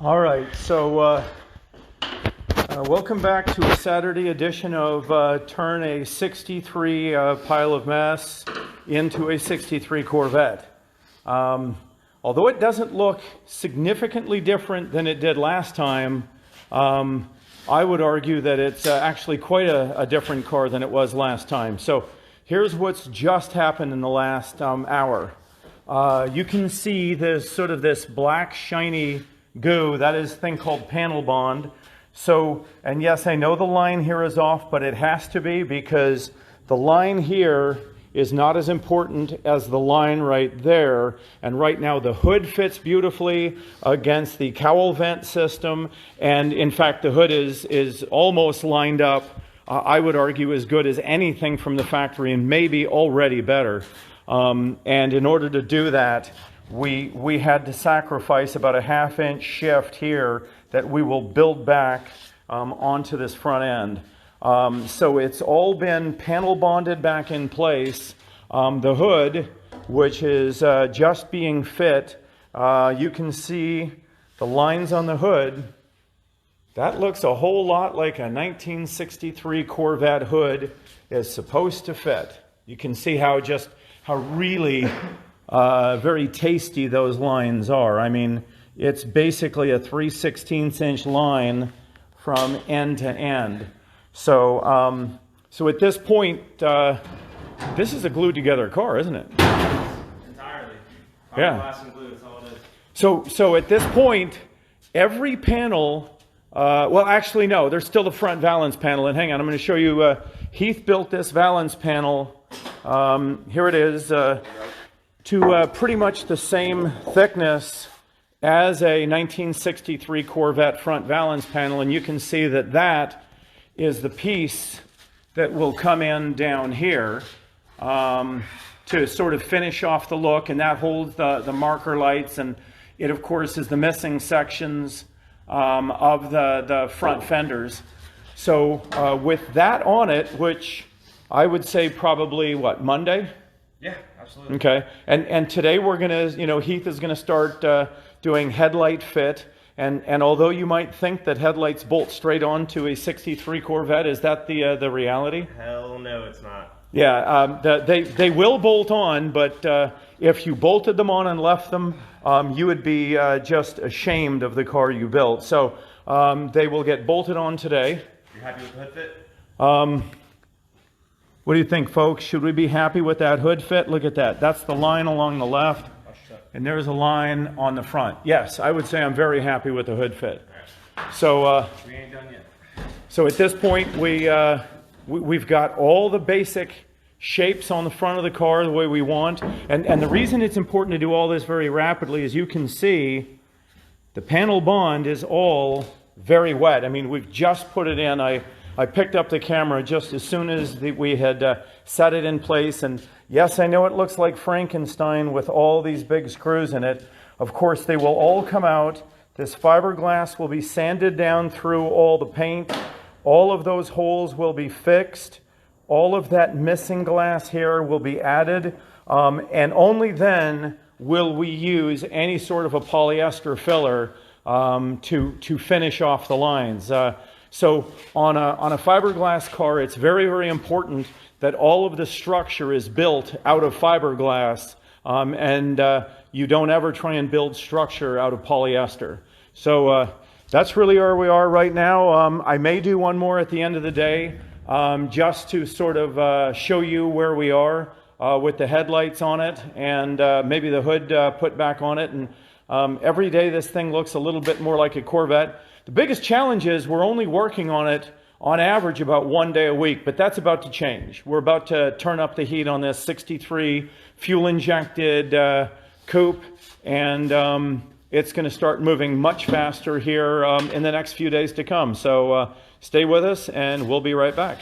All right, so welcome back to a Saturday edition of Turn a 63 pile of mess into a 63 Corvette. Although it doesn't look significantly different than it did last time, I would argue that it's actually quite a different car than it was last time. So here's what's just happened in the last hour. You can see this sort of this black shiny goo. That is a thing called panel bond. So, and yes, I know the line here is off, but it has to be because the line here is not as important as the line right there. And right now the hood fits beautifully against the cowl vent system. And in fact, the hood is almost lined up, I would argue, as good as anything from the factory and maybe already better. And in order to do that, we had to sacrifice about a half-inch shift here that we will build back onto this front end. So it's all been panel bonded back in place. The hood, which is just being fit, you can see the lines on the hood. That looks a whole lot like a 1963 Corvette hood is supposed to fit. You can see how really very tasty those lines are. I mean, it's basically a 3/16 inch line from end to end. So, so at this point, this is a glued together car, isn't it? Entirely. Yeah. Glass and glue, that's all it is. So at this point, every panel, well, actually, no, there's still the front valance panel. And hang on, I'm going to show you, Heath built this valance panel. Here it is, to pretty much the same thickness as a 1963 Corvette front valance panel. And you can see that that is the piece that will come in down here to sort of finish off the look. And that holds the marker lights. And it, of course, is the missing sections of the front fenders. So with that on it, which I would say probably, what, Monday? Yeah, absolutely. Okay, and today we're gonna, Heath is gonna start doing headlight fit, and although you might think that headlights bolt straight onto a 63 Corvette, is that the reality? Hell no, it's not. Yeah, they will bolt on, but if you bolted them on and left them, you would be just ashamed of the car you built. So they will get bolted on today. You happy with the hood fit? What do you think, folks? Should we be happy with that hood fit? Look at that. That's the line along the left, and there's a line on the front. Yes, I would say I'm very happy with the hood fit. So we ain't done yet. So at this point, we've got all the basic shapes on the front of the car the way we want. And the reason it's important to do all this very rapidly is you can see the panel bond is all very wet. I mean, we've just put it in. I picked up the camera just as soon as we had set it in place. And yes, I know it looks like Frankenstein with all these big screws in it. Of course, they will all come out. This fiberglass will be sanded down through all the paint. All of those holes will be fixed. All of that missing glass here will be added. And only then will we use any sort of a polyester filler to finish off the lines. So on a fiberglass car, it's very, very important that all of the structure is built out of fiberglass, and you don't ever try and build structure out of polyester. So that's really where we are right now. I may do one more at the end of the day, just to sort of show you where we are with the headlights on it, and maybe the hood put back on it. And every day this thing looks a little bit more like a Corvette. The biggest challenge is we're only working on it on average about 1 day a week, but that's about to change. We're about to turn up the heat on this 63 fuel-injected coupe, and it's going to start moving much faster here in the next few days to come. So stay with us, and we'll be right back.